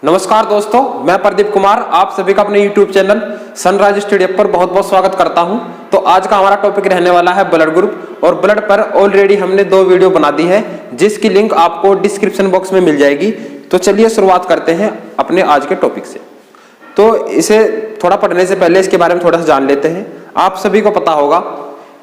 नमस्कार दोस्तों, मैं प्रदीप कुमार आप सभी का अपने YouTube चैनल सनराइज स्टडी पर बहुत बहुत स्वागत करता हूं। तो आज का हमारा टॉपिक रहने वाला है ब्लड ग्रुप। और ब्लड पर ऑलरेडी हमने 2 वीडियो बना दी है जिसकी लिंक आपको डिस्क्रिप्शन बॉक्स में मिल जाएगी। तो चलिए शुरुआत करते हैं अपने आज के टॉपिक से। तो इसे थोड़ा पढ़ने से पहले इसके बारे में थोड़ा सा जान लेते हैं। आप सभी को पता होगा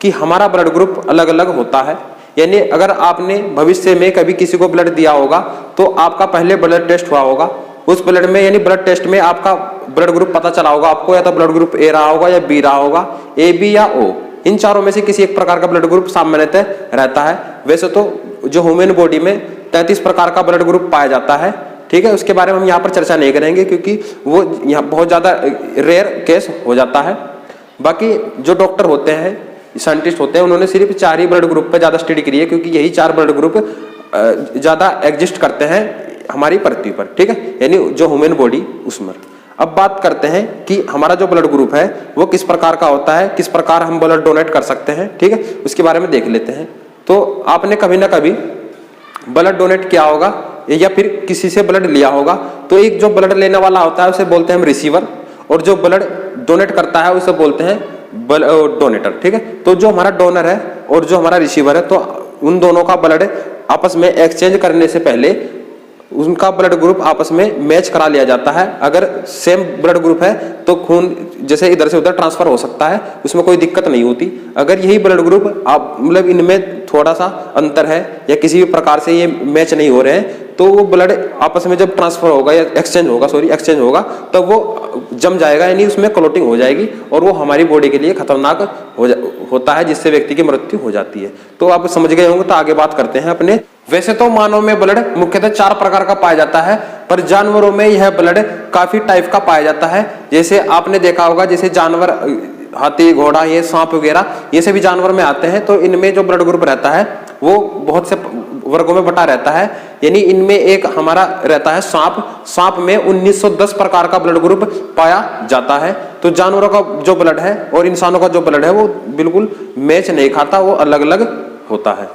कि हमारा ब्लड ग्रुप अलग अलग होता है, यानी अगर आपने भविष्य में कभी किसी को ब्लड दिया होगा तो आपका पहले ब्लड टेस्ट हुआ होगा। उस ब्लड में यानी ब्लड टेस्ट में आपका ब्लड ग्रुप पता चला होगा आपको, या तो ब्लड ग्रुप ए रहा होगा या बी रहा होगा, ए बी या ओ। इन चारों में से किसी एक प्रकार का ब्लड ग्रुप सामान्यतः रहता है। वैसे तो जो ह्यूमन बॉडी में 33 प्रकार का ब्लड ग्रुप पाया जाता है, ठीक है, उसके बारे में हम यहाँ पर चर्चा नहीं करेंगे क्योंकि वो यहाँ बहुत ज्यादा रेयर केस हो जाता है। बाकी जो डॉक्टर होते हैं, साइंटिस्ट होते हैं, उन्होंने सिर्फ 4 ही ब्लड ग्रुप पे ज्यादा स्टडी करी है क्योंकि यही 4 ब्लड ग्रुप ज्यादा एग्जिस्ट करते हैं हमारी पृथ्वी पर, ठीक है, यानी जो ह्यूमन बॉडी उसमें। अब बात करते हैं कि हमारा जो ब्लड ग्रुप है वो किस प्रकार का होता है, किस प्रकार हम ब्लड डोनेट कर सकते हैं, ठीक है, उसके बारे में देख लेते हैं। तो आपने कभी ना कभी ब्लड डोनेट किया होगा या फिर किसी से ब्लड लिया होगा। तो एक जो ब्लड लेने वाला होता है उसे बोलते हैं हम रिसीवर, और जो ब्लड डोनेट करता है उसे बोलते हैं डोनेटर, ठीक है। तो जो हमारा डोनर है और जो हमारा रिसीवर है, तो उन दोनों का ब्लड आपस में एक्सचेंज करने से पहले उनका ब्लड ग्रुप आपस में मैच करा लिया जाता है। अगर सेम ब्लड ग्रुप है तो खून जैसे इधर से उधर ट्रांसफर हो सकता है, उसमें कोई दिक्कत नहीं होती। अगर यही ब्लड ग्रुप आप मतलब इनमें थोड़ा सा अंतर है या किसी भी प्रकार से ये मैच नहीं हो रहे हैं, तो वो ब्लड आपस में जब ट्रांसफर होगा या एक्सचेंज होगा तो वो जम जाएगा, यानी उसमें क्लोटिंग हो जाएगी और वो हमारी बॉडी के लिए खतरनाक होता है, जिससे व्यक्ति की मृत्यु हो जाती है। तो आप समझ गए होंगे, तो आगे बात करते हैं अपने। वैसे तो मानव में ब्लड मुख्यतः 4 प्रकार का पाया जाता है, पर जानवरों में यह ब्लड काफी टाइप का पाया जाता है। जैसे आपने देखा होगा, जैसे जानवर हाथी, घोड़ा, ये सांप वगैरह, ये सभी जानवर में आते हैं। तो इनमें जो ब्लड ग्रुप रहता है वो बहुत से वर्गों में बटा रहता है। यानी इनमें एक हमारा रहता है सांप में 1910 प्रकार का ब्लड ग्रुप पाया जाता है। तो जानवरों का जो ब्लड है और इंसानों का जो ब्लड है वो बिल्कुल मैच नहीं खाता, वो अलग अलग होता है।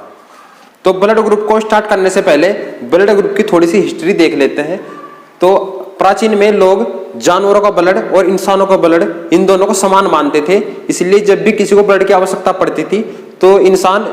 तो ब्लड ग्रुप को स्टार्ट करने से पहले ब्लड ग्रुप की थोड़ी सी हिस्ट्री देख लेते हैं। तो प्राचीन में लोग जानवरों का ब्लड और इंसानों का ब्लड इन दोनों को समान मानते थे। इसलिए जब भी किसी को ब्लड की आवश्यकता पड़ती थी तो इंसान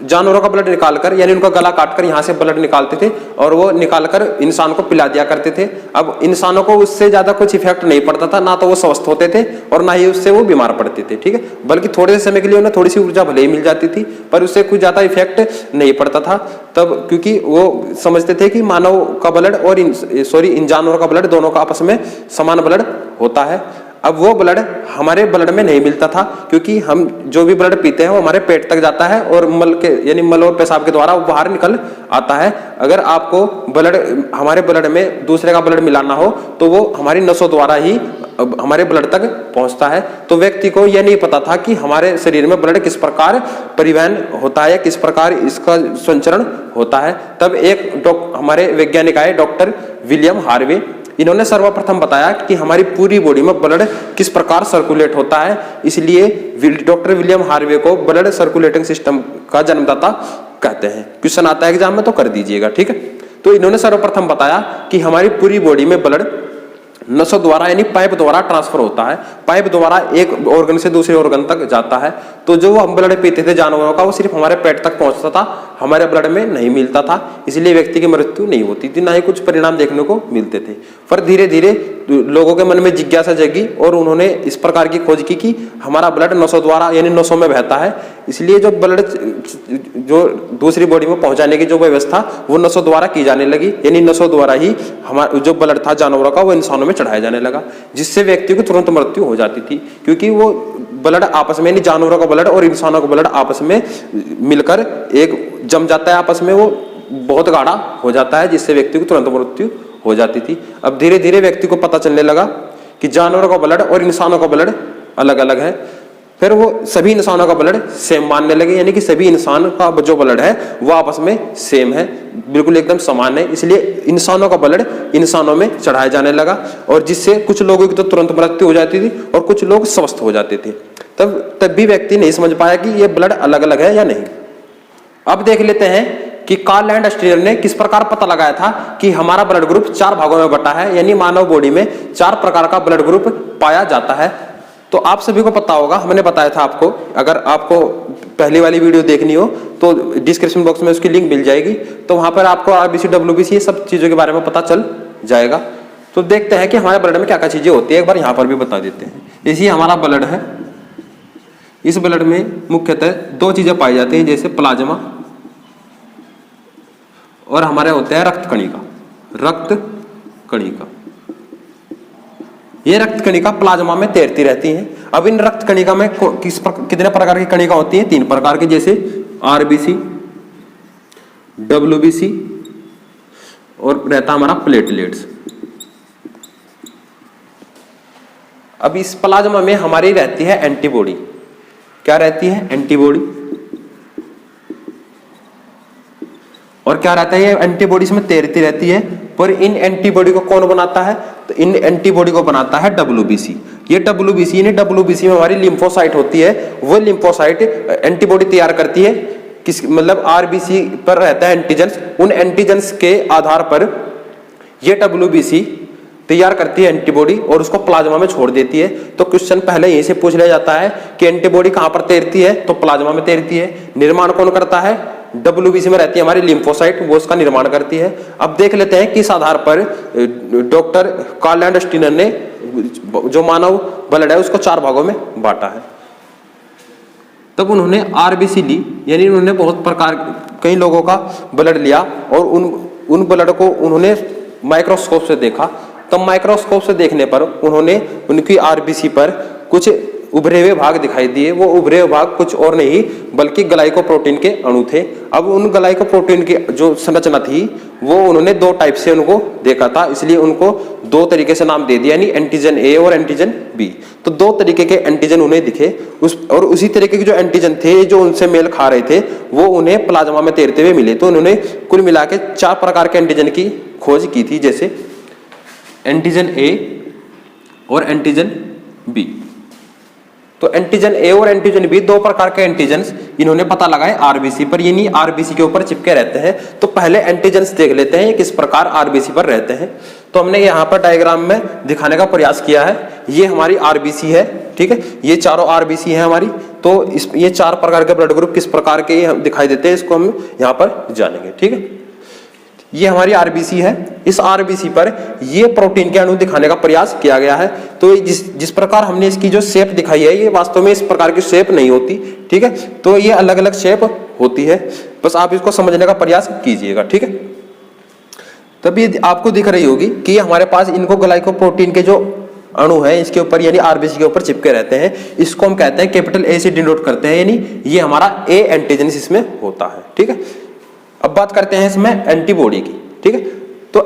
जानवरों का ब्लड निकालकर, यानी उनका गला काटकर यहाँ से ब्लड निकालते थे और वो निकालकर इंसान को पिला दिया करते थे। अब इंसानों को उससे ज्यादा कुछ इफेक्ट नहीं पड़ता था, ना तो वो स्वस्थ होते थे और ना ही उससे वो बीमार पड़ते थे, ठीक है। बल्कि थोड़े से समय के लिए उन्हें थोड़ी सी ऊर्जा भले ही मिल जाती थी, पर उससे कुछ ज्यादा इफेक्ट नहीं पड़ता था तब, क्योंकि वो समझते थे कि मानव का ब्लड और इन जानवरों का ब्लड दोनों का आपस में समान ब्लड होता है। अब वो ब्लड हमारे ब्लड में नहीं मिलता था, क्योंकि हम जो भी ब्लड पीते हैं वो हमारे पेट तक जाता है और मल के यानी मल और पेशाब के द्वारा वो बाहर निकल आता है। अगर आपको ब्लड हमारे ब्लड में दूसरे का ब्लड मिलाना हो तो वो हमारी नसों द्वारा ही हमारे ब्लड तक पहुंचता है। तो व्यक्ति को यह नहीं पता था कि हमारे शरीर में ब्लड किस प्रकार परिवहन होता है या किस प्रकार इसका संचरण होता है। तब एक हमारे वैज्ञानिक आए, डॉक्टर विलियम हार्वे। इन्होंने सर्वप्रथम बताया कि हमारी पूरी बॉडी में ब्लड किस प्रकार सर्कुलेट होता है। इसलिए डॉक्टर विलियम हार्वे को ब्लड सर्कुलेटिंग सिस्टम का जन्मदाता कहते हैं। क्वेश्चन आता है एग्जाम में तो कर दीजिएगा, ठीक है। तो इन्होंने सर्वप्रथम बताया कि हमारी पूरी बॉडी में ब्लड नसों द्वारा यानी पाइप द्वारा ट्रांसफर होता है। पाइप द्वारा एक ऑर्गन से दूसरे ऑर्गन तक जाता है। तो जो हम ब्लड पीते थे जानवरों का, वो सिर्फ हमारे पेट तक पहुंचता था, हमारे ब्लड में नहीं मिलता था। इसलिए व्यक्ति की मृत्यु नहीं होती थी, ना ही कुछ परिणाम देखने को मिलते थे। पर धीरे धीरे लोगों के मन में जिज्ञासा जगी और उन्होंने इस प्रकार की खोज की कि हमारा ब्लड नसों द्वारा यानी नसों में बहता है, इसलिए जो ब्लड जो दूसरी बॉडी में पहुंचाने की जो व्यवस्था वो नसों द्वारा की जाने लगी। यानी नसों द्वारा ही हमारा जो ब्लड था जानवरों का वो इंसानों में चढ़ाया जाने लगा, जिससे व्यक्ति को तुरंत मृत्यु हो जाती थी। क्योंकि वो ब्लड आपस में, यानी जानवरों का ब्लड और इंसानों का ब्लड आपस में मिलकर एक जम जाता है, आपस में वो बहुत गाढ़ा हो जाता है, जिससे व्यक्ति को तुरंत मृत्यु हो जाती थी। अब धीरे धीरे व्यक्ति को पता चलने लगा कि जानवरों का ब्लड और इंसानों का ब्लड अलग अलग है। फिर वो सभी इंसानों का ब्लड सेम मानने लगे, यानी कि सभी इंसान का जो ब्लड है वो आपस में सेम है, बिल्कुल एकदम समान है। इसलिए इंसानों का ब्लड इंसानों में चढ़ाया जाने लगा, और जिससे कुछ लोगों की तो तुरंत मृत्यु हो जाती थी और कुछ लोग स्वस्थ हो जाते थे। तब भी व्यक्ति नहीं समझ पाया कि ये ब्लड अलग अलग है या नहीं। अब देख लेते हैं कि कार्ल एंड स्टीनर ने किस प्रकार पता लगाया था कि हमारा ब्लड ग्रुप 4 भागों में बटा है, यानी मानव बॉडी में 4 प्रकार का ब्लड ग्रुप पाया जाता है। तो आप सभी को पता होगा, हमने बताया था आपको। अगर आपको पहली वाली वीडियो देखनी हो तो डिस्क्रिप्शन बॉक्स में उसकी लिंक मिल जाएगी, तो वहां पर आपको आरबीसी, डब्ल्यूबीसी, ये सब चीजों के बारे में पता चल जाएगा। तो देखते हैं कि हमारे ब्लड में क्या क्या चीजें होती है, एक बार यहाँ पर भी बता देते हैं। जैसे हमारा ब्लड है, इस ब्लड में मुख्यतः 2 चीजें पाई जाती हैं, जैसे प्लाज्मा और हमारे होते हैं रक्त कणिका। रक्त कणिका, ये रक्त कणिका प्लाज्मा में तैरती रहती हैं। अब इन रक्त कणिका में कितने प्रकार की कणिका होती हैं? 3 प्रकार की, जैसे आरबीसी, डब्ल्यूबीसी और रहता हमारा प्लेटलेट्स। अब इस प्लाज्मा में हमारी रहती है एंटीबॉडी। क्या रहती है? एंटीबॉडी। और क्या रहता है? ये एंटीबॉडी इसमें तैरती रहती है। पर इन एंटीबॉडी को कौन बनाता है? तो इन एंटीबॉडी को बनाता है डब्ल्यूबीसी। ये डब्ल्यूबीसी में हमारी लिम्फोसाइट होती है, वो लिम्फोसाइट एंटीबॉडी तैयार करती है। किस मतलब आरबीसी पर रहता है एंटीजेंस, उन एंटीजेंस के आधार पर ये डब्ल्यूबीसी तैयार करती है एंटीबॉडी और उसको प्लाज्मा में छोड़ देती है। तो क्वेश्चन पहले यहीं से पूछ लिया जाता है कि एंटीबॉडी कहां पर तैरती है? तो प्लाज्मा में तैरती है। निर्माण कौन करता है? डब्ल्यूबीसी में रहती है हमारी लिम्फोसाइट, वो उसका निर्माण करती है। अब देख लेते हैं किस आधार पर डॉक्टर कार्ल एंड स्टीनर ने जो मानव ब्लड है उसको 4 भागों में बांटा है। तब उन्होंने आरबीसी ली, यानी उन्होंने बहुत प्रकार कई लोगों का ब्लड लिया और उन ब्लड को उन्होंने माइक्रोस्कोप से देखा। तब माइक्रोस्कोप से देखने पर उन्होंने उनकी आरबीसी पर कुछ उभरे हुए भाग दिखाई दिए। वो उभरे हुए भाग कुछ और नहीं बल्कि ग्लाइकोप्रोटीन के अणु थे। अब उन ग्लाइकोप्रोटीन की जो संरचना थी वो उन्होंने 2 टाइप से उनको देखा था, इसलिए उनको 2 तरीके से नाम दे दिया, यानी एंटीजन ए और एंटीजन बी। तो 2 तरीके के एंटीजन उन्हें दिखे और उसी तरीके के जो एंटीजन थे जो उनसे मेल खा रहे थे वो उन्हें प्लाज्मा में तैरते हुए मिले। तो उन्होंने कुल मिला के 4 प्रकार के एंटीजन की खोज की थी, जैसे एंटीजन ए और एंटीजन बी। तो एंटीजन ए और एंटीजन बी 2 प्रकार के एंटीजन्स इन्होंने पता लगाए आरबीसी पर, यानी आरबीसी के ऊपर चिपके रहते हैं। तो पहले एंटीजन्स देख लेते हैं किस प्रकार आरबीसी पर रहते हैं। तो हमने यहाँ पर डायग्राम में दिखाने का प्रयास किया है। ये हमारी आरबीसी है, ठीक है, ये चारों आरबीसी है हमारी। तो ये 4 प्रकार के ब्लड ग्रुप किस प्रकार के दिखाई देते हैं इसको हम यहाँ पर जानेंगे, ठीक है। ये हमारी आरबीसी है। इस आरबीसी पर ये प्रोटीन के अणु दिखाने का प्रयास किया गया है। तो जिस प्रकार हमने इसकी जो शेप दिखाई है ये वास्तव में इस प्रकार की शेप नहीं होती, ठीक है। तो ये अलग अलग शेप होती है, बस आप इसको समझने का प्रयास कीजिएगा, ठीक है। तब ये आपको दिख रही होगी कि हमारे पास इनको ग्लाइकोप्रोटीन के जो अणु है इसके ऊपर यानी आरबीसी के ऊपर चिपके रहते हैं। इसको हम कहते हैं कैपिटल ए से डिनोट करते हैं, यानी ये हमारा ए एंटीजन इसमें होता है, ठीक है। अब बात करते हैं इसमें एंटीबॉडी की, ठीक है। तो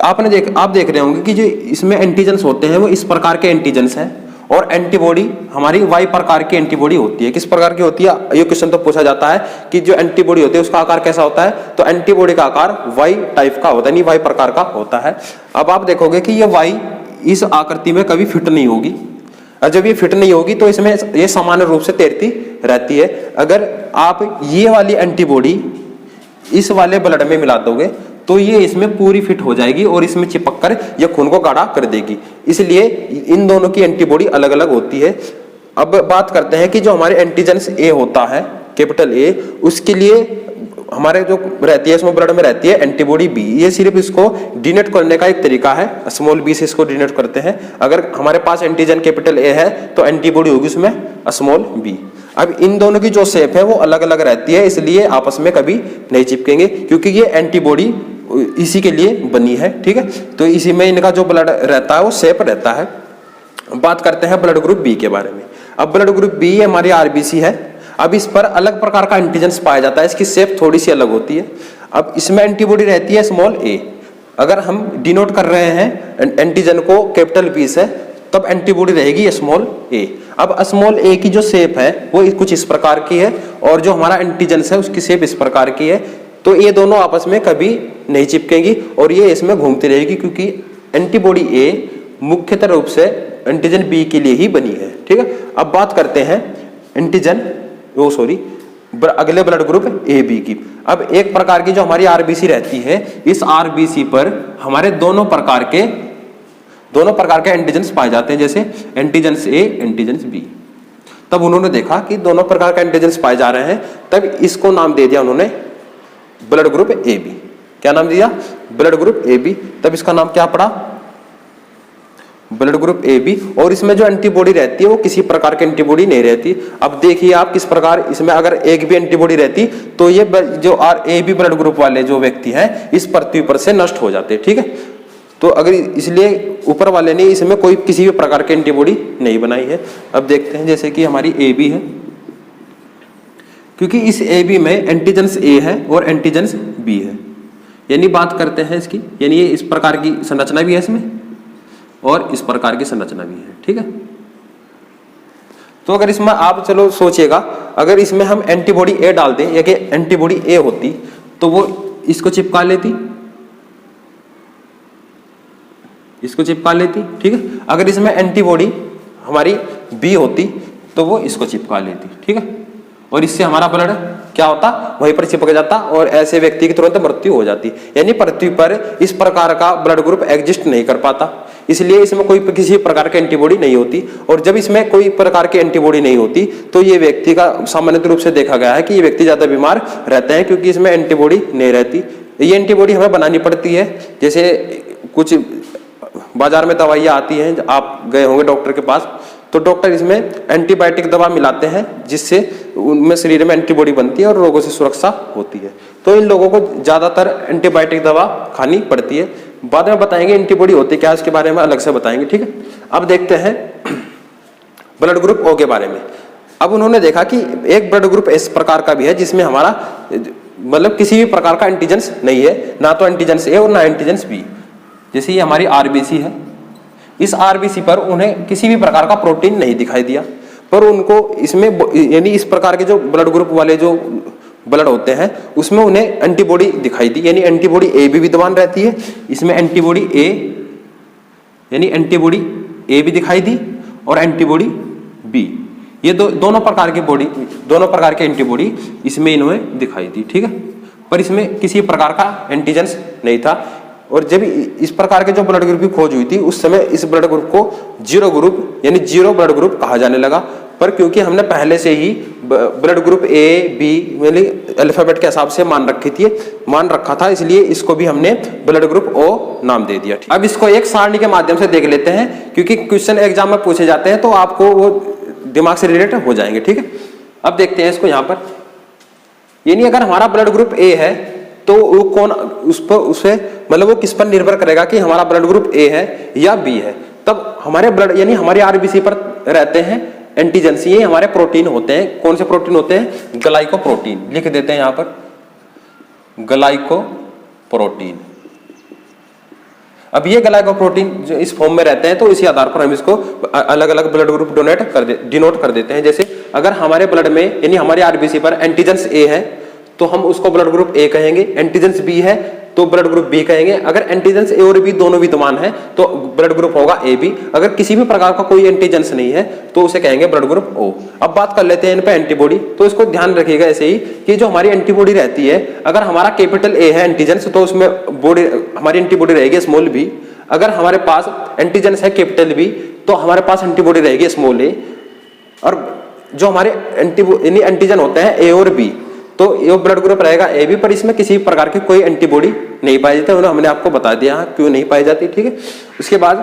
आप देख रहे होंगे कि जो इसमें एंटीजेंस होते हैं वो इस प्रकार के एंटीजेंस हैं और एंटीबॉडी हमारी वाई प्रकार की एंटीबॉडी होती है। किस प्रकार की होती है ये क्वेश्चन तो पूछा जाता है कि जो एंटीबॉडी होती है उसका आकार कैसा होता है? तो एंटीबॉडी का आकार वाई टाइप का होता है, यानी वाई प्रकार का होता है। अब आप देखोगे कि ये वाई इस आकृति में कभी फिट नहीं होगी, और जब ये फिट नहीं होगी तो इसमें ये सामान्य रूप से तैरती रहती है। अगर आप ये वाली एंटीबॉडी इस वाले ब्लड में मिला दोगे तो ये इसमें पूरी फिट हो जाएगी और इसमें चिपक कर ये खून को गाढ़ा कर देगी। इसलिए इन दोनों की एंटीबॉडी अलग अलग होती है। अब बात करते हैं कि जो हमारे एंटीजेंस ए होता है कैपिटल ए, उसके लिए हमारे जो रहती है इसमें ब्लड में रहती है एंटीबॉडी बी। ये सिर्फ इसको डिनोट करने का एक तरीका है, स्मॉल बी से इसको डिनोट करते हैं। अगर हमारे पास एंटीजन कैपिटल ए है तो एंटीबॉडी होगी उसमें स्मॉल बी। अब इन दोनों की जो शेप है वो अलग अलग रहती है, इसलिए आपस में कभी नहीं चिपकेंगे क्योंकि ये एंटीबॉडी इसी के लिए बनी है, ठीक है। तो इसी में इनका जो ब्लड रहता है वो शेप रहता है। बात करते हैं ब्लड ग्रुप बी के बारे में। अब ब्लड ग्रुप बी हमारी आरबीसी है। अब इस पर अलग प्रकार का एंटीजन पाया जाता है, इसकी शेप थोड़ी सी अलग होती है। अब इसमें एंटीबॉडी रहती है स्मॉल ए। अगर हम डिनोट कर रहे हैं एंटीजन को कैपिटल बी से तब एंटीबॉडी रहेगी स्मॉल ए। अब स्मॉल ए की जो शेप है वो कुछ इस प्रकार की है और जो हमारा एंटीजन है उसकी शेप इस प्रकार की है। तो ये दोनों आपस में कभी नहीं चिपकेंगी और ये इसमें घूमती रहेगी क्योंकि एंटीबॉडी ए मुख्यतः रूप से एंटीजन बी के लिए ही बनी है, ठीक है। अब बात करते हैं अगले ब्लड ग्रुप ए बी की। अब एक प्रकार की जो हमारी आरबीसी रहती है, इस आरबीसी पर हमारे दोनों प्रकार के एंटीजन्स पाए जाते हैं, जैसे एंटीजन्स ए, एंटीजन्स बी। तब उन्होंने देखा कि दोनों प्रकार के एंटीजन्स पाए जा रहे हैं, तब इसको नाम दे दिया उन्होंने ब्लड ग्रुप ए बी। क्या नाम दिया? Blood group A B. तब इसका नाम क्या पड़ा? Blood group A B. और इसमें जो एंटीबॉडी रहती है वो किसी प्रकार की एंटीबॉडी नहीं रहती। अब देखिए आप किस प्रकार, इसमें अगर एक भी एंटीबॉडी रहती तो ये जो ए बी ब्लड ग्रुप वाले जो व्यक्ति हैं इस पृथ्वी पर से नष्ट हो जाते। ठीक है, तो अगर इसलिए ऊपर वाले ने इसमें कोई किसी भी प्रकार की एंटीबॉडी नहीं बनाई है। अब देखते हैं, जैसे कि हमारी ए बी है, क्योंकि इस ए बी में एंटीजन्स ए है और एंटीजन्स बी है, यानी बात करते हैं इसकी, यानी ये इस प्रकार की संरचना भी है इसमें और इस प्रकार की संरचना भी है। ठीक है, तो अगर इसमें आप चलो सोचिएगा, अगर इसमें हम एंटीबॉडी ए डाल दें या कि एंटीबॉडी ए होती तो वो इसको चिपका लेती, इसको चिपका लेती। ठीक है, अगर इसमें एंटीबॉडी हमारी बी होती तो वो इसको चिपका लेती। ठीक है, और इससे हमारा ब्लड क्या होता? वहीं पर चिपक जाता और ऐसे व्यक्ति की तुरंत मृत्यु हो जाती। यानी पृथ्वी पर इस प्रकार का ब्लड ग्रुप एग्जिस्ट नहीं कर पाता, इसलिए इसमें कोई किसी प्रकार की एंटीबॉडी नहीं होती। और जब इसमें कोई प्रकार की एंटीबॉडी नहीं होती तो ये व्यक्ति का सामान्य रूप से देखा गया है कि ये व्यक्ति ज्यादा बीमार रहते हैं, क्योंकि इसमें एंटीबॉडी नहीं रहती। ये एंटीबॉडी हमें बनानी पड़ती है। जैसे कुछ बाजार में दवाइयाँ आती हैं, आप गए होंगे डॉक्टर के पास, तो डॉक्टर इसमें एंटीबायोटिक दवा मिलाते हैं जिससे उनमें शरीर में एंटीबॉडी बनती है और रोगों से सुरक्षा होती है। तो इन लोगों को ज्यादातर एंटीबायोटिक दवा खानी पड़ती है। बाद में बताएंगे एंटीबॉडी होती क्या है, उसके बारे में अलग से बताएंगे। ठीक है, अब देखते हैं ब्लड ग्रुप ओ के बारे में। अब उन्होंने देखा कि एक ब्लड ग्रुप इस प्रकार का भी है जिसमें हमारा मतलब किसी भी प्रकार का एंटीजेंस नहीं है, ना तो एंटीजेंस ए और ना एंटीजेंस बी। जैसे ये हमारी आरबीसी है, इस आरबीसी पर उन्हें किसी भी प्रकार का प्रोटीन नहीं दिखाई दिया, पर उनको इसमें यानी इस प्रकार के जो ब्लड ग्रुप वाले जो ब्लड होते हैं उसमें उन्हें एंटीबॉडी दिखाई दी, यानी एंटीबॉडी ए भी विद्यमान रहती है। इसमें एंटीबॉडी ए यानी एंटीबॉडी ए भी दिखाई दी और एंटीबॉडी बी, ये दोनों प्रकार की एंटीबॉडी इसमें इन्हें दिखाई दी। ठीक है, पर इसमें किसी प्रकार का एंटीजेंस नहीं था। और जब इस प्रकार के जो ब्लड ग्रुप की खोज हुई थी उस समय इस ब्लड ग्रुप को जीरो ग्रुप यानी जीरो ब्लड ग्रुप कहा जाने लगा। पर क्योंकि हमने पहले से ही ब्लड ग्रुप ए बी यानी अल्फाबेट के हिसाब से मान रखा था, इसलिए इसको भी हमने ब्लड ग्रुप ओ नाम दे दिया। अब इसको एक सारणी के माध्यम से देख लेते हैं, क्योंकि क्वेश्चन एग्जाम में पूछे जाते हैं तो आपको वो दिमाग से रिलेटेड हो जाएंगे। ठीक है, अब देखते हैं इसको यहाँ पर, यानी अगर हमारा ब्लड ग्रुप ए है तो वो कौन उसे मतलब वो किस पर निर्भर करेगा कि हमारा ब्लड ग्रुप ए है या बी है। तब हमारे ब्लड यानी हमारे आरबीसी पर रहते हैं एंटीजेंस, ये हमारे प्रोटीन होते हैं। कौन से प्रोटीन होते हैं? ग्लाइकोप्रोटीन। लिख देते हैं यहां पर ग्लाइकोप्रोटीन। अब ये ग्लाइकोप्रोटीन जो इस फॉर्म में रहते हैं तो इसी आधार पर हम इसको अलग अलग ब्लड ग्रुप डिनोट कर देते हैं। जैसे अगर हमारे ब्लड में यानी हमारे आरबीसी पर एंटीजेंस ए है तो हम उसको ब्लड ग्रुप ए कहेंगे, एंटीजेंस बी है तो ब्लड ग्रुप बी कहेंगे। अगर एंटीजेंस ए और बी दोनों विद्यमान है तो ब्लड ग्रुप होगा ए बी। अगर किसी भी प्रकार का कोई एंटीजेंस नहीं है तो उसे कहेंगे ब्लड ग्रुप ओ। अब बात कर लेते हैं इन पे एंटीबॉडी, तो इसको ध्यान रखिएगा ऐसे ही कि जो हमारी एंटीबॉडी रहती है, अगर हमारा कैपिटल ए है एंटीजेंस तो उसमें हमारी एंटीबॉडी रहेगी स्मॉल बी। अगर हमारे पास एंटीजेंस है कैपिटल बी तो हमारे पास एंटीबॉडी रहेगी स्मॉल ए। और जो हमारे एंटीजन होते हैं ए और बी तो ये ब्लड ग्रुप रहेगा ए बी, पर इसमें किसी प्रकार की कोई एंटीबॉडी नहीं पाई जाती। हमने आपको बता दिया क्यों नहीं पाई जाती। ठीक है, उसके बाद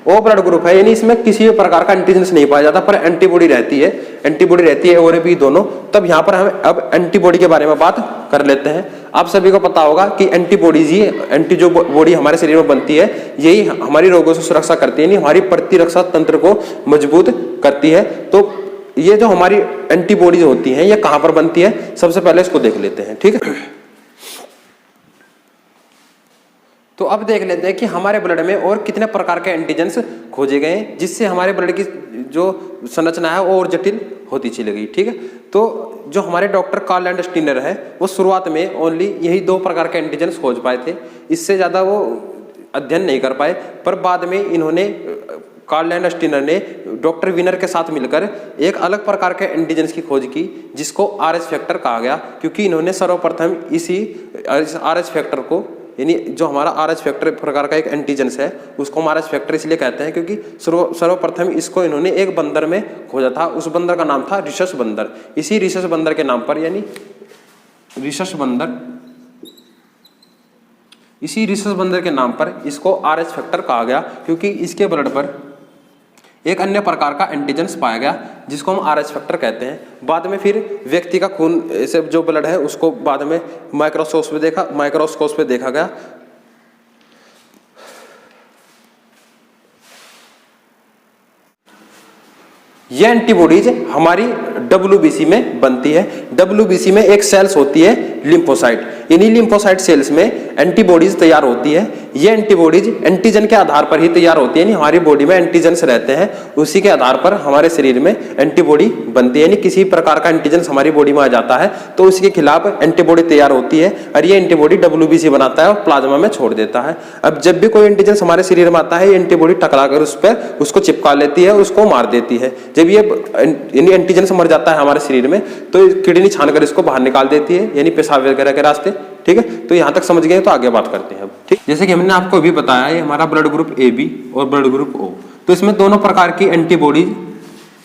ओ ब्लड ग्रुप है, यानी इसमें किसी भी प्रकार का एंटीजेंस नहीं पाया जाता पर एंटीबॉडी रहती है और बी दोनों। तब यहाँ पर हम अब एंटीबॉडी के बारे में बात कर लेते हैं। आप सभी को पता होगा कि एंटीबॉडीज ही जो बॉडी हमारे शरीर में बनती है यही हमारी रोगों से सुरक्षा करती है, यानी हमारी प्रतिरक्षा तंत्र को मजबूत करती है। तो ये जो हमारी एंटीबॉडीज होती हैं ये कहां पर बनती है, सबसे पहले इसको देख लेते हैं। ठीक है, तो अब देख लेते हैं कि हमारे ब्लड में और कितने प्रकार के एंटीजेंस खोजे गए हैं जिससे हमारे ब्लड की जो संरचना है वो और जटिल होती चली गई। ठीक है, तो जो हमारे डॉक्टर कार्ल लैंडस्टीनर है वो शुरुआत में ओनली यही 2 प्रकार के एंटीजेंस खोज पाए थे, इससे ज्यादा वो अध्ययन नहीं कर पाए। पर बाद में इन्होंने कार्ल लैंडस्टीनर ने डॉक्टर विनर के साथ मिलकर एक अलग प्रकार के एंटीजेंस की खोज की जिसको आरएच फैक्टर कहा गया, क्योंकि इन्होंने सर्वप्रथम इसी आरएच फैक्टर को, यानी जो हमारा आरएच फैक्टर प्रकार का एक एंटीजेंस है उसको हम आरएच फैक्टर इसलिए कहते हैं क्योंकि सर्वप्रथम इसको इन्होंने एक बंदर में खोजा था। उस बंदर का नाम था रिसस बंदर। इसी रिसस बंदर के नाम पर, यानी रिसस बंदर, इसी रिसस बंदर के नाम पर इसको आरएच फैक्टर कहा गया, क्योंकि इसके ब्लड पर एक अन्य प्रकार का एंटीजेंस पाया गया जिसको हम आरएच फैक्टर कहते हैं। बाद में फिर व्यक्ति का खून से जो ब्लड है उसको बाद में माइक्रोस्कोप पे देखा गया। ये एंटीबॉडीज हमारी WBC में बनती है। WBC में एक सेल्स होती है लिम्फोसाइट। इन्हीं लिम्फोसाइट सेल्स में एंटीबॉडीज तैयार होती है। ये एंटीबॉडीज एंटीजन के आधार पर ही तैयार होती है, यानी हमारी बॉडी में एंटीजन्स रहते हैं, उसी के आधार पर हमारे शरीर में एंटीबॉडी बनती है। यानी किसी प्रकार का एंटीजन हमारी बॉडी में आ जाता है तो उसके खिलाफ एंटीबॉडी तैयार होती है और ये एंटीबॉडी WBC बनाता है और प्लाज्मा में छोड़ देता है। अब जब भी कोई एंटीजन हमारे शरीर में आता है, ये एंटीबॉडी टकराकर उस पर उसको चिपका लेती है, उसको मार देती है। जब ये एंटीजन मर जाता है हमारे शरीर में तो किडनी छानकर इसको बाहर निकाल देती है, यानी पेशाब वगैरह के रास्ते। ठीक है, तो यहां तक समझ गए, तो आगे बात करते हैं। ठीक, जैसे कि हमने आपको अभी बताया ये हमारा ब्लड ग्रुप AB और ब्लड ग्रुप O, तो इसमें दोनों प्रकार की एंटीबॉडी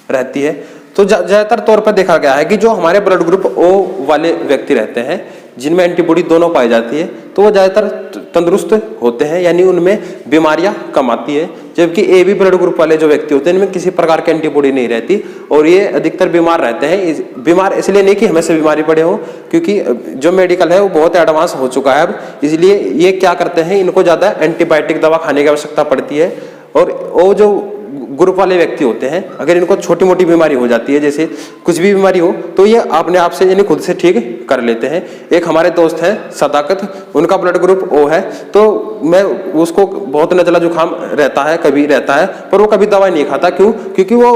रहती है। तो ज्यादातर तौर पर देखा गया है कि जो हमारे ब्लड ग्रुप O वाले व्यक्ति रहते हैं जिनमें एंटीबॉडी दोनों पाई जाती है तो वो ज्यादातर तंदुरुस्त होते हैं, यानी उनमें बीमारियां कम आती है। जबकि AB ब्लड ग्रुप वाले जो व्यक्ति होते हैं इनमें किसी प्रकार की एंटीबॉडी नहीं रहती और ये अधिकतर बीमार रहते हैं। बीमार इसलिए नहीं कि हमें से बीमारी पड़े हो, क्योंकि जो मेडिकल है वो बहुत एडवांस हो चुका है अब, इसलिए ये क्या करते हैं, इनको ज्यादा एंटीबायोटिक दवा खाने की आवश्यकता पड़ती है। और वो जो ग्रुप वाले व्यक्ति होते हैं अगर इनको छोटी मोटी बीमारी हो जाती है, जैसे कुछ भी बीमारी हो, तो ये अपने आप से यानी खुद से ठीक कर लेते हैं। एक हमारे दोस्त हैं सदाकत, उनका ब्लड ग्रुप O है, तो मैं उसको बहुत नजला जुकाम रहता है, कभी रहता है, पर वो कभी दवाई नहीं खाता। क्यों? क्योंकि वो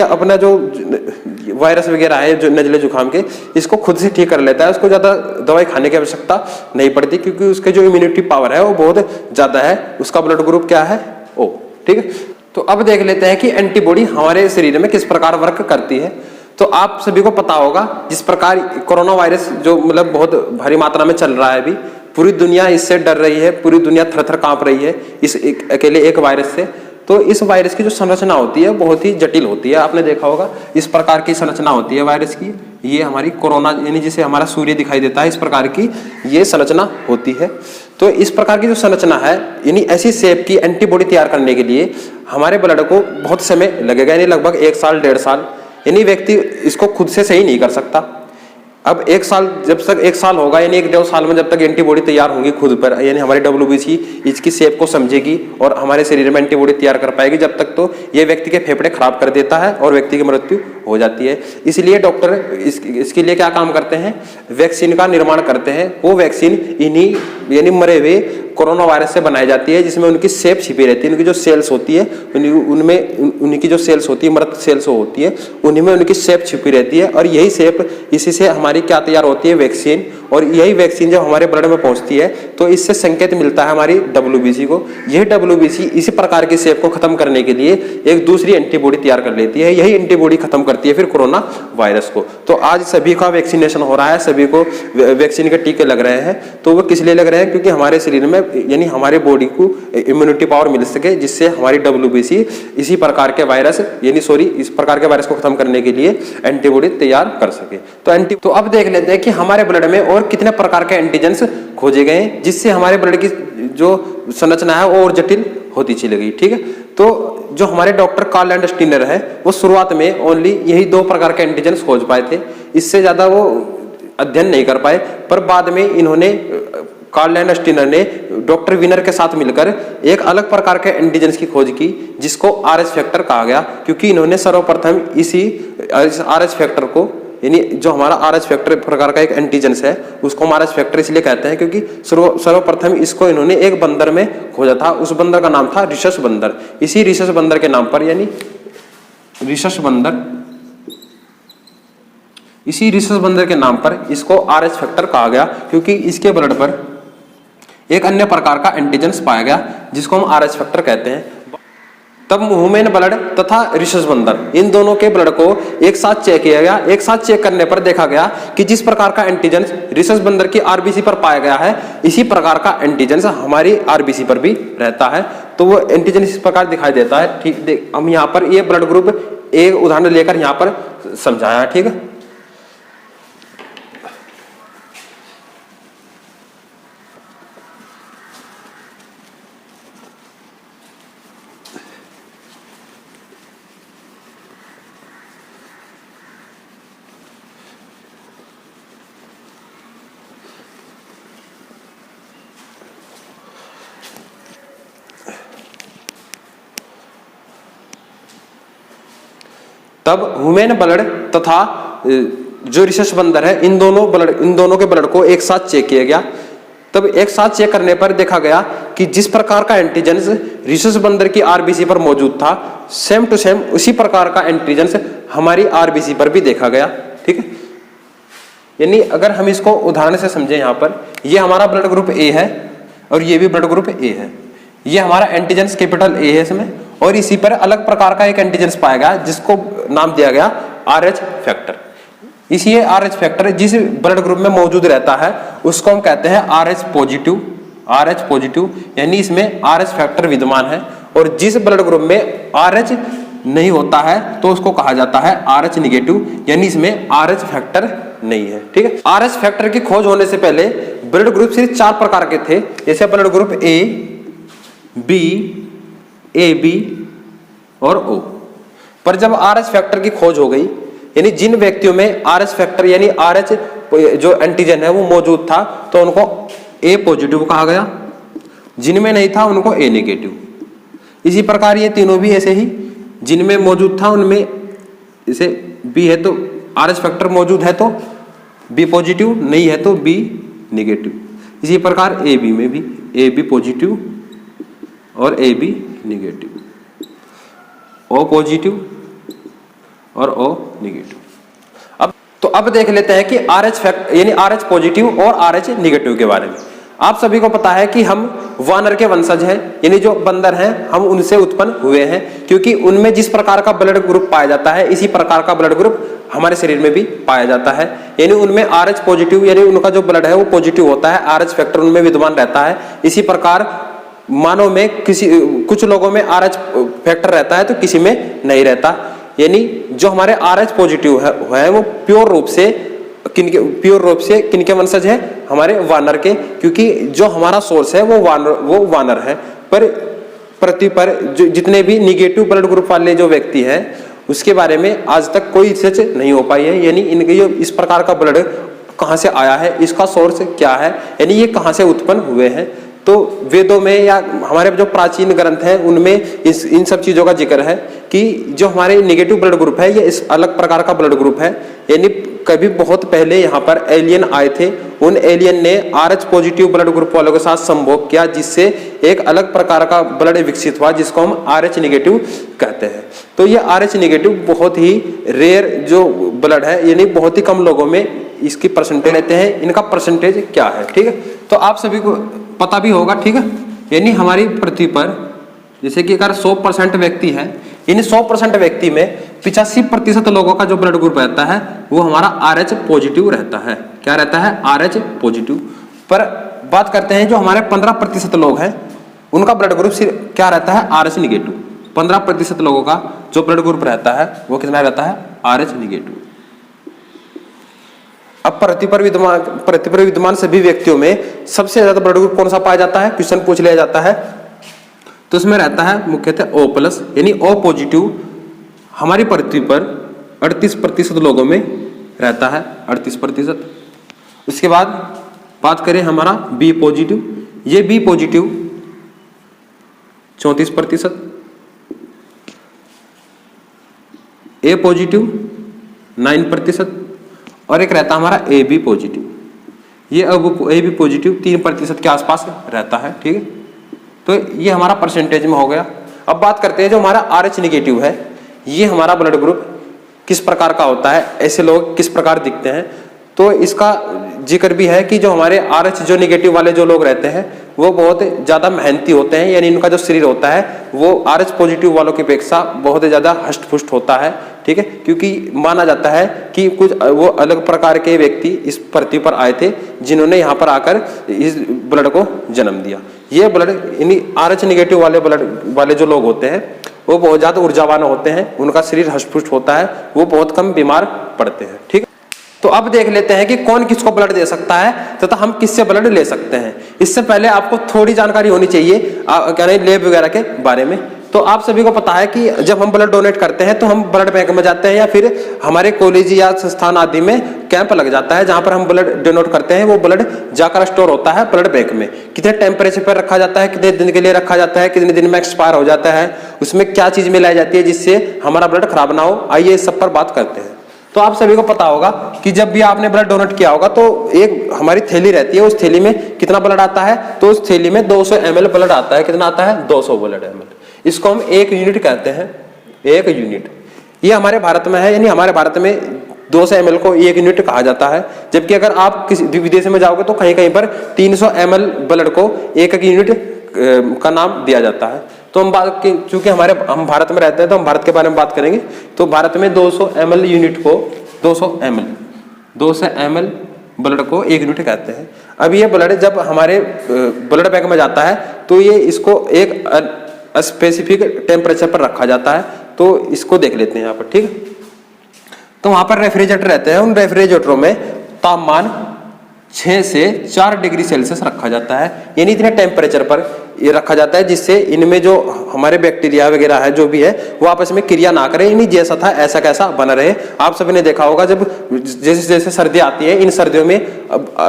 अपना जो वायरस वगैरह है जो नजले जुकाम के, इसको खुद से ठीक कर लेता है, उसको ज्यादा दवाई खाने की आवश्यकता नहीं पड़ती, क्योंकि उसके जो इम्यूनिटी पावर है वो बहुत ज्यादा है। उसका ब्लड ग्रुप क्या है? O। ठीक है, तो अब देख लेते हैं कि एंटीबॉडी हमारे शरीर में किस प्रकार वर्क करती है। तो आप सभी को पता होगा जिस प्रकार कोरोना वायरस जो मतलब बहुत भारी मात्रा में चल रहा है, अभी पूरी दुनिया इससे डर रही है, पूरी दुनिया थर-थर कांप रही है इस अकेले एक वायरस से। तो इस वायरस की जो संरचना होती है बहुत ही जटिल होती है। आपने देखा होगा इस प्रकार की संरचना होती है वायरस की। ये हमारी कोरोना यानी जिसे हमारा सूर्य दिखाई देता है, इस प्रकार की ये संरचना होती है। तो इस प्रकार की जो संरचना है, यानी ऐसी शेप की एंटीबॉडी तैयार करने के लिए हमारे ब्लड को बहुत समय लगेगा, यानी लगभग 1 साल 1.5 साल। यानी व्यक्ति इसको खुद से सही नहीं कर सकता। अब 1 साल, जब तक 1 साल होगा यानी 1-1.5 साल में जब तक एंटीबॉडी तैयार होंगी खुद पर, यानी हमारी WBC इसकी शेप को समझेगी और हमारे शरीर में एंटीबॉडी तैयार कर पाएगी, जब तक तो ये व्यक्ति के फेफड़े खराब कर देता है और व्यक्ति की मृत्यु हो जाती है। इसलिए डॉक्टर इसके लिए क्या काम करते हैं, वैक्सीन का निर्माण करते हैं। वो वैक्सीन इन्हीं यानी मरे हुए कोरोना वायरस से बनाई जाती है, जिसमें उनकी शेप छिपी रहती है। उनकी जो सेल्स होती है उनमें उनकी जो सेल्स होती है, मृत सेल्स होती है, उन्हीं में उनकी शेप छिपी रहती है। और यही शेप, इसी से हमारी क्या तैयार होती है, वैक्सीन। और यही वैक्सीन जब हमारे ब्लड में पहुंचती है तो इससे संकेत मिलता है हमारी WBC को। यही WBC इसी प्रकार की शेप को खत्म करने के लिए एक दूसरी एंटीबॉडी तैयार कर लेती है। यही एंटीबॉडी खत्म करती है फिर कोरोना वायरस को। तो आज सभी का वैक्सीनेशन हो रहा है, सभी को वैक्सीन के टीके लग रहे हैं। तो वो किस लिए लग रहे हैं? क्योंकि हमारे शरीर में यानी हमारे बॉडी को इम्यूनिटी पावर मिल सके, जिससे हमारी WBC इसी प्रकार के वायरस इस प्रकार के वायरस को खत्म करने के लिए एंटीबॉडी तैयार कर सके। तो अब देख लेते हैं कि हमारे ब्लड में और कितने प्रकार के एंटीजेंस खोजे गए हैं, जिससे हमारे ब्लड की जो संरचना है वो और जटिल होती चली गई। ठीक है, तो जो हमारे डॉक्टर कार्ल एंड स्टीनर है वो शुरुआत में ओनली यही 2 प्रकार के एंटीजेंस खोज पाए थे, इससे ज्यादा वो अध्ययन नहीं कर पाए। पर बाद में इन्होंने, कार्ल एंड स्टीनर ने डॉक्टर विनर के साथ मिलकर एक अलग प्रकार के एंटीजेंस की खोज की जिसको आरएच फैक्टर कहा गया, क्योंकि इन्होंने सर्वप्रथम इसी आरएच फैक्टर को, यानी जो हमारा आरएच फैक्टर प्रकार का एक एंटीजेंस है उसको हम आरएच फैक्टर इसलिए कहते हैं क्योंकि सर्वप्रथम इसको इन्होंने एक बंदर में खोजा था। उस बंदर का नाम था रिसस बंदर। इसी रिसस बंदर के नाम पर, यानी रिसस बंदर, इसी रिसस बंदर के नाम पर इसको आरएच फैक्टर कहा गया, क्योंकि इसके ब्लड पर एक अन्य प्रकार का एंटीजेंस पाया गया जिसको हम आरएच फैक्टर कहते हैं। तब ह्यूमन ब्लड तथा रिसस बंदर इन दोनों के ब्लड को एक साथ चेक किया गया। एक साथ चेक करने पर देखा गया कि जिस प्रकार का एंटीजन रिसस बंदर की आरबीसी पर पाया गया है, इसी प्रकार का एंटीजन हमारी आरबीसी पर भी रहता है। तो वो एंटीजन इस प्रकार दिखाई देता है। ठीक, हम यहाँ पर ये ब्लड ग्रुप एक उदाहरण लेकर यहाँ पर समझाया। ठीक है, तब ह्यूमन ब्लड तथा जो रिसस बंदर है, इन दोनों के ब्लड को एक साथ चेक किया गया। तब एक साथ चेक करने पर देखा गया कि जिस प्रकार का एंटीजन रिसस बंदर की आरबीसी पर मौजूद था, सेम टू सेम उसी प्रकार का एंटीजन हमारी आरबीसी पर भी देखा गया। ठीक है, यानी अगर हम इसको उदाहरण से समझें, यहाँ पर ये हमारा ब्लड ग्रुप ए है और ये भी ब्लड ग्रुप ए है। ये हमारा एंटीजन कैपिटल ए है इसमें, और इसी पर अलग प्रकार का एक एंटीजन पाया गया जिसको नाम दिया गया RH फैक्टर। इसी RH फैक्टर जिस ब्लड ग्रुप में मौजूद रहता है उसको हम कहते हैं RH पॉजिटिव, यानी इसमें RH फैक्टर विद्यमान है। और जिस ब्लड ग्रुप में RH नहीं होता है तो उसको कहा जाता है RH निगेटिव, यानी इसमें RH फैक्टर नहीं है। ठीक है, RH फैक्टर की खोज होने से पहले ब्लड ग्रुप सिर्फ 4 प्रकार के थे, जैसे blood group A, B, AB और O। पर जब RH फैक्टर की खोज हो गई, यानी जिन व्यक्तियों में RH फैक्टर यानी RH जो एंटीजन है वो मौजूद था, तो उनको A पॉजिटिव कहा गया, जिनमें नहीं था उनको A नेगेटिव। इसी प्रकार ये तीनों भी ऐसे ही, जिनमें मौजूद था उनमें, जैसे B है तो RH फैक्टर मौजूद है तो B पॉजिटिव, नहीं है तो B नेगेटिव। इसी प्रकार AB में भी AB पॉजिटिव और AB नेगेटिव, O पॉजिटिव और O नेगेटिव। अब देख लेते हैं कि RH फैक्टर यानी RH पॉजिटिव और RH नेगेटिव के बारे में। आप सभी को पता है कि हम वानर के वंशज हैं, यानी जो बंदर हैं हम उनसे उत्पन्न हुए हैं, क्योंकि उनमें जिस प्रकार का ब्लड ग्रुप पाया जाता है इसी प्रकार का ब्लड ग्रुप हमारे शरीर में भी पाया जाता है। यानी उनमें RH पॉजिटिव यानी उनका जो ब्लड है वो पॉजिटिव होता है, RH फैक्टर उनमें विद्यमान रहता है। इसी प्रकार मानव में कुछ लोगों में RH फैक्टर रहता है तो किसी में नहीं रहता। यानी जो हमारे RH पॉजिटिव है वो प्योर रूप से किनके वंशज है, हमारे वानर के, क्योंकि जो हमारा सोर्स है वो वानर है। पर पृथ्वी पर जो जितने भी निगेटिव ब्लड ग्रुप वाले जो व्यक्ति हैं उसके बारे में आज तक कोई रिसर्च नहीं हो पाई है। यानी इनके जो इस प्रकार का ब्लड कहाँ से आया है, इसका सोर्स क्या है, यानी ये कहाँ से उत्पन्न हुए हैं। तो वेदों में या हमारे जो प्राचीन ग्रंथ हैं उनमें इन सब चीजों का जिक्र है कि जो हमारे नेगेटिव ब्लड ग्रुप है ये इस अलग प्रकार का ब्लड ग्रुप है। यानी कभी बहुत पहले यहाँ पर एलियन आए थे, उन एलियन ने RH पॉजिटिव ब्लड ग्रुप वालों के साथ संभोग किया, जिससे एक अलग प्रकार का ब्लड विकसित हुआ जिसको हम RH नेगेटिव कहते हैं। तो ये RH नेगेटिव बहुत ही रेयर जो ब्लड है, यानी बहुत ही कम लोगों में इसकी परसेंटेज रहते हैं। इनका परसेंटेज क्या है, ठीक है, तो आप सभी को पता भी होगा। ठीक है, यानी हमारी पृथ्वी पर जैसे कि अगर 100% व्यक्ति है, इन 100% व्यक्ति में 85% लोगों का जो ब्लड ग्रुप रहता है वो हमारा RH पॉजिटिव रहता है। क्या रहता है? RH positive. पर बात करते हैं जो हमारे 15% लोग हैं उनका ब्लड ग्रुप क्या रहता है? RH negative. 15% लोगों का जो ब्लड ग्रुप रहता है वो कितना रहता है? RH negative. अब पृथ्वी पर विद्यमान सभी व्यक्तियों में सबसे ज्यादा ब्लड ग्रुप कौन सा पाया जाता है? क्वेश्चन पूछ लिया जाता है तो इसमें रहता है मुख्यतः O+, यानी O पॉजिटिव हमारी पृथ्वी पर 38% लोगों में रहता है, 38%। उसके बाद बात करें हमारा B पॉजिटिव, ये B पॉजिटिव 34%, A पॉजिटिव 9%, और एक रहता है हमारा AB पॉजिटिव। ये अब AB पॉजिटिव 3% के आसपास रहता है। ठीक है, तो ये हमारा परसेंटेज में हो गया। अब बात करते हैं जो हमारा RH निगेटिव है, ये हमारा ब्लड ग्रुप किस प्रकार का होता है, ऐसे लोग किस प्रकार दिखते हैं। तो इसका जिक्र भी है कि जो हमारे RH जो निगेटिव वाले जो लोग रहते हैं वो बहुत ज़्यादा मेहनती होते हैं, यानी इनका जो शरीर होता है वो RH पॉजिटिव वालों की अपेक्षा बहुत ज़्यादा हष्ट पुष्ट होता है, ठीक है। क्योंकि माना जाता है कि कुछ वो अलग प्रकार के व्यक्ति इस पृथ्वी पर आए थे जिन्होंने यहाँ पर आकर इस ब्लड को जन्म दिया। ये ब्लड यानी RH नेगेटिव वाले जो लोग होते हैं वो बहुत ज़्यादा ऊर्जावान होते हैं, उनका शरीर हष्ट पुष्ट होता है, वो बहुत कम बीमार पड़ते हैं, ठीक है। तो अब देख लेते हैं कि कौन किसको ब्लड दे सकता है तथा हम किससे ब्लड ले सकते हैं। इससे पहले आपको थोड़ी जानकारी होनी चाहिए क्या नहीं लेब वगैरह के बारे में। तो आप सभी को पता है कि जब हम ब्लड डोनेट करते हैं तो हम ब्लड बैंक में जाते हैं या फिर हमारे कॉलेज या संस्थान आदि में कैंप लग जाता है जहां पर हम ब्लड डोनेट करते हैं। वो ब्लड जाकर स्टोर होता है ब्लड बैंक में। कितने टेम्परेचर पर रखा जाता है, कितने दिन के लिए रखा जाता है, कितने दिन में एक्सपायर हो जाता है, उसमें क्या चीज मिलाई जाती है जिससे हमारा ब्लड खराब ना हो, आइए इस सब पर बात करते हैं। तो आप सभी को पता होगा कि जब भी आपने ब्लड डोनेट किया होगा तो एक हमारी थैली रहती है, उस थैली में कितना ब्लड आता है, तो उस थैली में 200 ml ब्लड आता है। कितना आता है? 200 ब्लड ml। इसको हम 1 यूनिट कहते हैं, 1 यूनिट। ये हमारे भारत में है, यानी हमारे भारत में 200 ml को 1 यूनिट कहा जाता है। जबकि अगर आप किसी विदेश में जाओगे तो कहीं कहीं पर 300 ml ब्लड को 1 यूनिट का नाम दिया जाता है। तो हम बात की, चूंकि हम भारत में रहते हैं तो हम भारत के बारे में बात करेंगे। तो भारत में 200 ml यूनिट को 200 ml ब्लड को 1 यूनिट कहते हैं। अब ये ब्लड जब हमारे ब्लड बैंक में जाता है तो ये इसको एक स्पेसिफिक टेम्परेचर पर रखा जाता है। तो इसको देख लेते हैं यहाँ पर, ठीक है। तो वहां पर रेफ्रिजरेटर रहते हैं, उन रेफ्रिजरेटरों में तापमान 6 से 4 डिग्री सेल्सियस रखा जाता है, यानी इतने टेम्परेचर पर ये रखा जाता है जिससे इनमें जो हमारे बैक्टीरिया वगैरह है जो भी है वो आपस में क्रिया ना करे, यानी जैसा था ऐसा कैसा बना रहे। आप सभी ने देखा होगा जब जैसे जैसे सर्दी आती है, इन सर्दियों में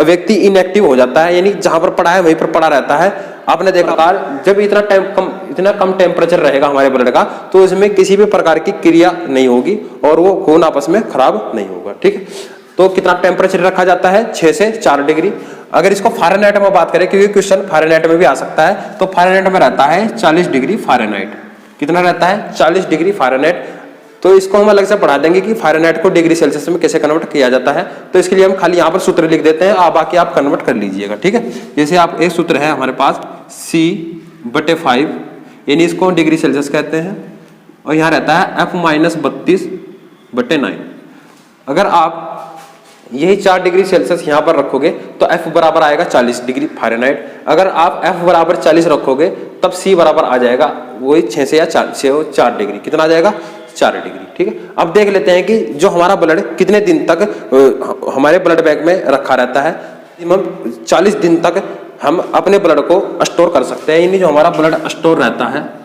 व्यक्ति इनएक्टिव हो जाता है, यानी जहां पर पड़ा है वहीं पर पड़ा रहता है। आपने देखा जब इतना कम टेम्परेचर रहेगा हमारे ब्लड का तो इसमें किसी भी प्रकार की क्रिया नहीं होगी और वो खून आपस में खराब नहीं होगा, ठीक है। तो कितना टेम्परेचर रखा जाता है? 6 से 4 डिग्री। अगर इसको फ़ारेनहाइट में बात करें, क्योंकि क्वेश्चन फ़ारेनहाइट में भी आ सकता है, तो फ़ारेनहाइट में रहता है 40 डिग्री फ़ारेनहाइट। कितना रहता है? 40 डिग्री फ़ारेनहाइट। तो इसको हम अलग से पढ़ा देंगे कि फ़ारेनहाइट को डिग्री सेल्सियस में कैसे कन्वर्ट किया जाता है। तो इसके लिए हम खाली यहाँ पर सूत्र लिख देते हैं, बाकी आप कन्वर्ट कर लीजिएगा, ठीक है। जैसे आप एक सूत्र है हमारे पास C/5, यानी इसको डिग्री सेल्सियस कहते हैं, और यहाँ रहता है F-32/9। अगर आप यही 4 डिग्री सेल्सियस यहाँ पर रखोगे तो F बराबर आएगा 40 डिग्री फ़ारेनहाइट। अगर आप F बराबर 40 रखोगे तब C बराबर आ जाएगा वही 6 से 4 डिग्री। कितना आ जाएगा? 4 डिग्री, ठीक है। अब देख लेते हैं कि जो हमारा ब्लड कितने दिन तक हमारे ब्लड बैंक में रखा रहता है। मिनिमम 40 दिन तक हम अपने ब्लड को स्टोर कर सकते हैं, यानी जो हमारा ब्लड स्टोर रहता है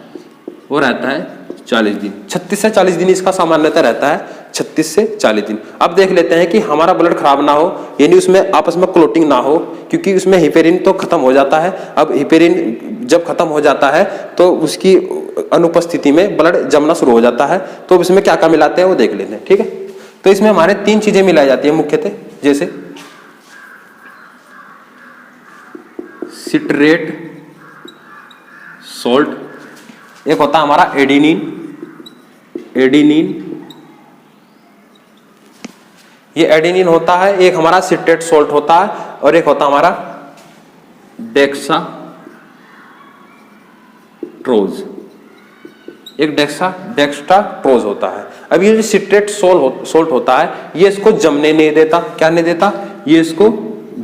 वो रहता है 40 दिन। 36 से 40 दिन इसका सामान्यतः रहता है, 36 से 40 दिन। अब देख लेते हैं कि हमारा ब्लड खराब ना हो, यानी उसमें आपस में क्लोटिंग ना हो, क्योंकि उसमें हिपेरिन तो खत्म हो जाता है। अब हिपेरिन जब खत्म हो जाता है तो उसकी अनुपस्थिति में ब्लड जमना शुरू हो जाता है। तो इसमें क्या क्या मिलाते हैं वो देख लेते हैं, ठीक है। तो इसमें हमारे 3 चीजें मिलाई जाती है मुख्यतः, जैसे सिट्रेट सॉल्ट, एक होता है हमारा एडिनिन, ये एडिनिन होता है। एक हमारा सिट्रेट सॉल्ट होता है और एक होता हमारा डेक्साट्रोज, एक डेक्साट्रोज होता है। अब ये जो सिट्रेट सॉल्ट होता है ये इसको जमने नहीं देता। क्या नहीं देता? ये इसको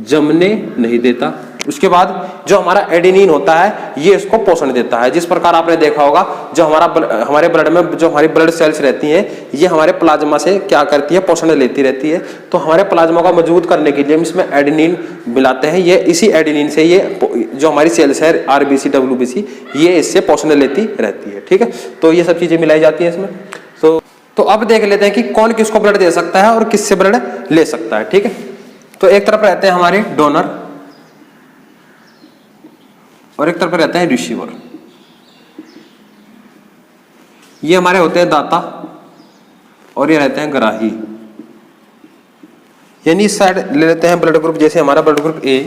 जमने नहीं देता। उसके बाद जो हमारा एडेनिन होता है ये इसको पोषण देता है। जिस प्रकार आपने देखा होगा जो हमारे ब्लड में जो हमारी ब्लड सेल्स रहती हैं ये हमारे प्लाज्मा से क्या करती है? पोषण लेती रहती है। तो हमारे प्लाज्मा को मजबूत करने के लिए हम इसमें एडेनिन मिलाते हैं। ये इसी एडेनिन से ये जो हमारी सेल्स है RBC WBC ये इससे पोषण लेती रहती है, ठीक है। तो ये सब चीजें मिलाई जाती है इसमें। तो अब देख लेते हैं कि कौन किसको ब्लड दे सकता है और किससे ब्लड ले सकता है, ठीक है। तो एक तरफ रहते हैं हमारे डोनर और एक तरफ रहते हैं रिसीवर। ये हमारे होते हैं दाता और ये रहते हैं ग्राही। यानी इस साइड ले लेते हैं ब्लड ग्रुप, जैसे हमारा blood group A,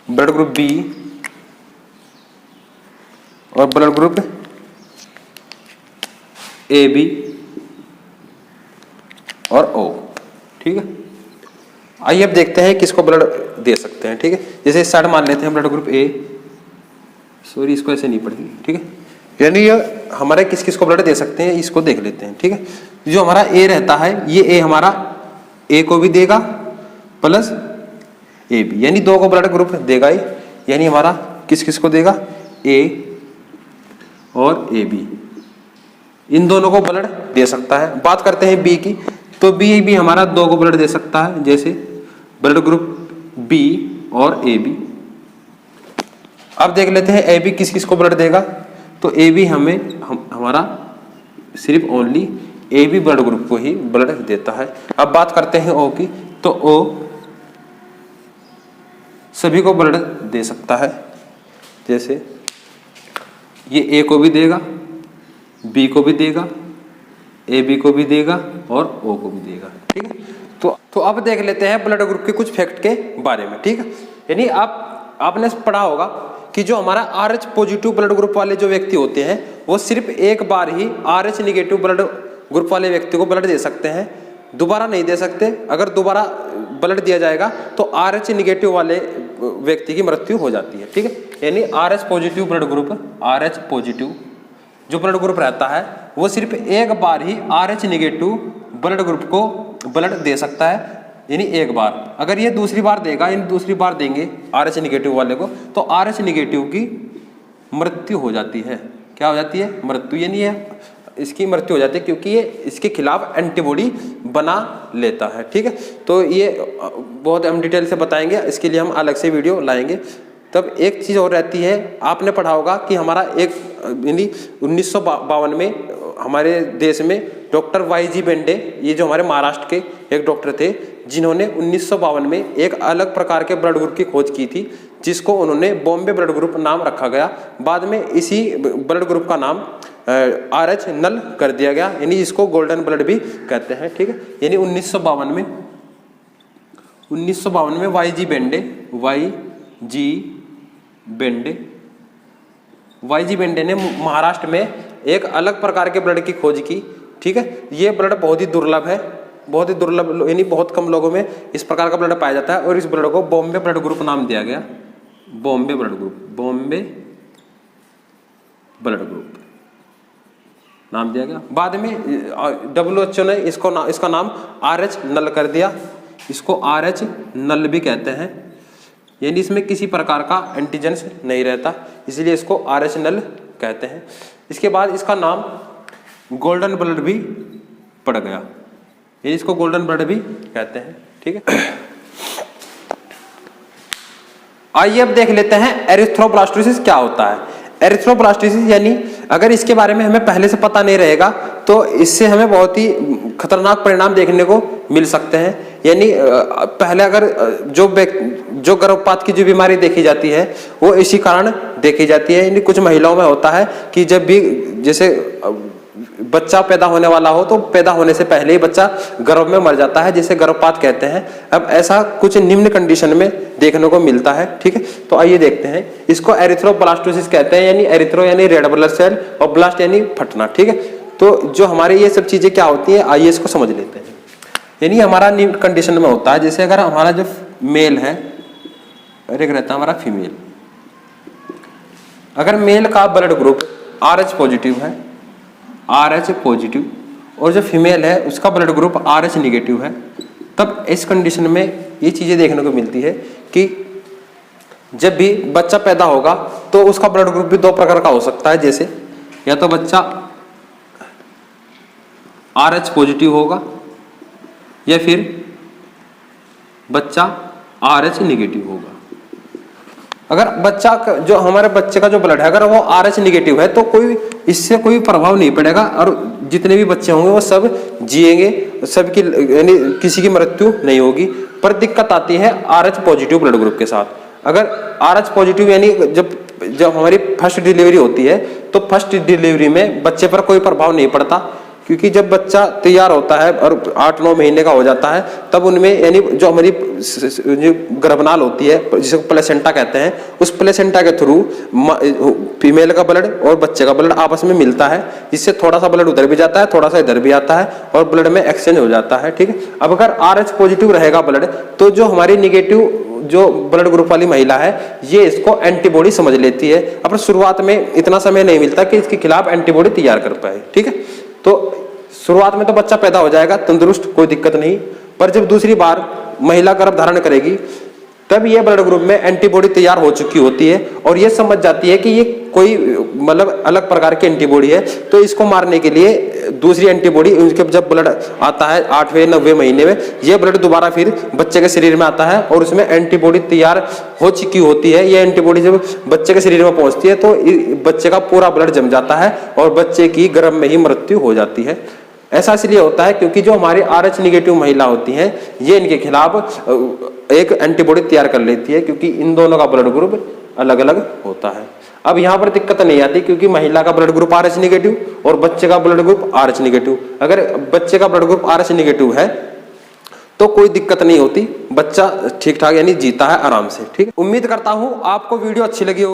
blood group B और ब्लड ग्रुप AB और O, ठीक है। आइए अब देखते हैं किसको ब्लड दे सकते हैं। ठीक है, जैसे इस साइड मान लेते हैं ब्लड ग्रुप ए, सॉरी इसको ऐसे नहीं पढ़ेंगे। ठीक है, यानी ये हमारे किस किस को ब्लड दे सकते हैं इसको देख लेते हैं। ठीक है, जो हमारा ए रहता है ये ए हमारा ए को भी देगा प्लस ए बी, यानी दो को ब्लड ग्रुप देगा ही, यानी हमारा किस किस को देगा, ए और ए बी, इन दोनों को ब्लड दे सकता है। बात करते हैं बी की, तो बी भी हमारा दो को ब्लड दे सकता है, जैसे ब्लड ग्रुप बी और ए बी। अब देख लेते हैं ए बी किस किस को ब्लड देगा, तो ए बी हमारा सिर्फ only A B blood group को ही ब्लड देता है। अब बात करते हैं ओ की, तो ओ सभी को ब्लड दे सकता है, जैसे ये ए को भी देगा, बी को भी देगा, ए बी को भी देगा और ओ को भी देगा। ठीक है, तो अब देख लेते हैं ब्लड ग्रुप के कुछ फैक्ट के बारे में। ठीक है, यानी आपने पढ़ा होगा कि जो हमारा RH पॉजिटिव ब्लड ग्रुप वाले जो व्यक्ति होते हैं वो सिर्फ एक बार ही RH निगेटिव ब्लड ग्रुप वाले व्यक्ति को ब्लड दे सकते हैं, दोबारा नहीं दे सकते। अगर दोबारा ब्लड दिया जाएगा तो RH निगेटिव वाले व्यक्ति की मृत्यु हो जाती है। ठीक है, यानी RH positive blood group, RH positive जो ब्लड ग्रुप रहता है वो सिर्फ एक बार ही RH निगेटिव ब्लड ग्रुप को ब्लड दे सकता है, यानी एक बार। अगर ये दूसरी बार देगा, यानी दूसरी बार देंगे RH निगेटिव वाले को, तो RH निगेटिव की मृत्यु हो जाती है। क्या हो जाती है? मृत्यु, यानी ये इसकी मृत्यु हो जाती है क्योंकि ये इसके खिलाफ एंटीबॉडी बना लेता है। ठीक है, तो ये बहुत हम डिटेल से बताएंगे, इसके लिए हम अलग से वीडियो लाएंगे। तब एक चीज़ और रहती है, आपने पढ़ा होगा कि हमारा एक 1952 में हमारे देश में डॉक्टर YG बेंडे, ये जो हमारे महाराष्ट्र के एक डॉक्टर थे, जिन्होंने 1952 में एक अलग प्रकार के ब्लड ग्रुप की खोज की थी, जिसको उन्होंने बॉम्बे ब्लड ग्रुप नाम रखा गया। बाद में इसी ब्लड ग्रुप का नाम RH नल कर दिया गया, यानी इसको गोल्डन ब्लड भी कहते हैं। ठीक है, यानी 1952 में YG बेंडे ने महाराष्ट्र में एक अलग प्रकार के ब्लड की खोज की। ठीक है, ये ब्लड बहुत ही दुर्लभ है, बहुत ही दुर्लभ, यानी बहुत कम लोगों में इस प्रकार का ब्लड पाया जाता है, और इस ब्लड को बॉम्बे ब्लड ग्रुप नाम दिया गया। बॉम्बे ब्लड ग्रुप नाम दिया गया। बाद में WHO ने इसका नाम RH नल कर दिया, इसको RH नल भी कहते हैं, यानी इसमें किसी प्रकार का एंटीजेंस नहीं रहता, इसलिए इसको RH नल कहते हैं। इसके बाद इसका नाम गोल्डन ब्लड भी पड़ गया, यानी इसको गोल्डन ब्लड भी कहते हैं। ठीक है, आइए अब देख लेते हैं एरिथ्रोब्लास्टोसिस क्या होता है। एरिथ्रोब्लास्टोसिस यानी अगर इसके बारे में हमें पहले से पता नहीं रहेगा तो इससे हमें बहुत ही खतरनाक परिणाम देखने को मिल सकते हैं। यानी पहले अगर जो गर्भपात की जो बीमारी देखी जाती है वो इसी कारण देखी जाती है। यानी कुछ महिलाओं में होता है कि जब भी जैसे बच्चा पैदा होने वाला हो तो पैदा होने से पहले ही बच्चा गर्भ में मर जाता है, जिसे गर्भपात कहते हैं। अब ऐसा कुछ निम्न कंडीशन में देखने को मिलता है। ठीक है, तो आइए देखते हैं, इसको एरिथ्रोब्लास्टोसिस कहते हैं, यानी एरिथ्रो यानी रेड ब्लड सेल और ब्लास्ट यानी फटना। ठीक है, तो जो हमारे ये सब चीजें क्या होती है आइए इसको समझ लेते हैं। यानी हमारा निम्न कंडीशन में होता है, जैसे अगर हमारा जो मेल है और एक रहता है हमारा फीमेल, अगर मेल का ब्लड ग्रुप RH पॉजिटिव है, RH पॉजिटिव, और जो फीमेल है उसका ब्लड ग्रुप RH निगेटिव है, तब इस कंडीशन में ये चीजें देखने को मिलती है कि जब भी बच्चा पैदा होगा तो उसका ब्लड ग्रुप भी दो प्रकार का हो सकता है। जैसे या तो बच्चा RH पॉजिटिव होगा या फिर बच्चा RH निगेटिव होगा। अगर बच्चा जो हमारे बच्चे का जो ब्लड है अगर वो RH निगेटिव है तो कोई इससे कोई प्रभाव नहीं पड़ेगा, और जितने भी बच्चे होंगे वो सब जिएंगे, सबकी यानी किसी की मृत्यु नहीं होगी। पर दिक्कत आती है RH पॉजिटिव ब्लड ग्रुप के साथ। अगर RH पॉजिटिव यानी जब हमारी फर्स्ट डिलीवरी होती है तो फर्स्ट डिलीवरी में बच्चे पर कोई प्रभाव नहीं पड़ता, क्योंकि जब बच्चा तैयार होता है और 8-9 महीने का हो जाता है, तब उनमें यानी जो हमारी जो गर्भनाल होती है जिसे प्लेसेंटा कहते हैं, उस प्लेसेंटा के थ्रू फीमेल का ब्लड और बच्चे का ब्लड आपस में मिलता है, जिससे थोड़ा सा ब्लड उधर भी जाता है, थोड़ा सा इधर भी आता है और ब्लड में एक्सचेंज हो जाता है। ठीक है, अब अगर RH पॉजिटिव रहेगा ब्लड, तो जो हमारी निगेटिव जो ब्लड ग्रुप वाली महिला है, ये इसको एंटीबॉडी समझ लेती है। अब शुरुआत में इतना समय नहीं मिलता कि इसके खिलाफ एंटीबॉडी तैयार कर पाए। ठीक है, तो शुरुआत में तो बच्चा पैदा हो जाएगा तंदुरुस्त, कोई दिक्कत नहीं, पर जब दूसरी बार महिला गर्भ धारण करेगी, तब ये ब्लड ग्रुप में एंटीबॉडी तैयार हो चुकी होती है और ये समझ जाती है कि ये कोई मतलब अलग प्रकार की एंटीबॉडी है, तो इसको मारने के लिए दूसरी एंटीबॉडी, उनके जब ब्लड आता है 8वें-9वें महीने में, ये ब्लड दोबारा फिर बच्चे के शरीर में आता है और उसमें एंटीबॉडी तैयार हो चुकी होती है। ये एंटीबॉडी जब बच्चे के शरीर में पहुंचती है तो बच्चे का पूरा ब्लड जम जाता है और बच्चे की गर्भ में ही मृत्यु हो जाती है। ऐसा इसलिए होता है क्योंकि जो हमारी RH निगेटिव महिला होती हैं, ये इनके खिलाफ एक एंटीबॉडी तैयार कर लेती है, क्योंकि इन दोनों का ब्लड ग्रुप अलग अलग होता है। अब यहाँ पर दिक्कत नहीं आती, क्योंकि महिला का ब्लड ग्रुप RH निगेटिव और बच्चे का ब्लड ग्रुप RH निगेटिव। अगर बच्चे का ब्लड ग्रुप RH निगेटिव है तो कोई दिक्कत नहीं होती, बच्चा ठीक ठाक यानी जीता है आराम से। ठीक है, उम्मीद करता हूँ आपको वीडियो अच्छी लगी हो।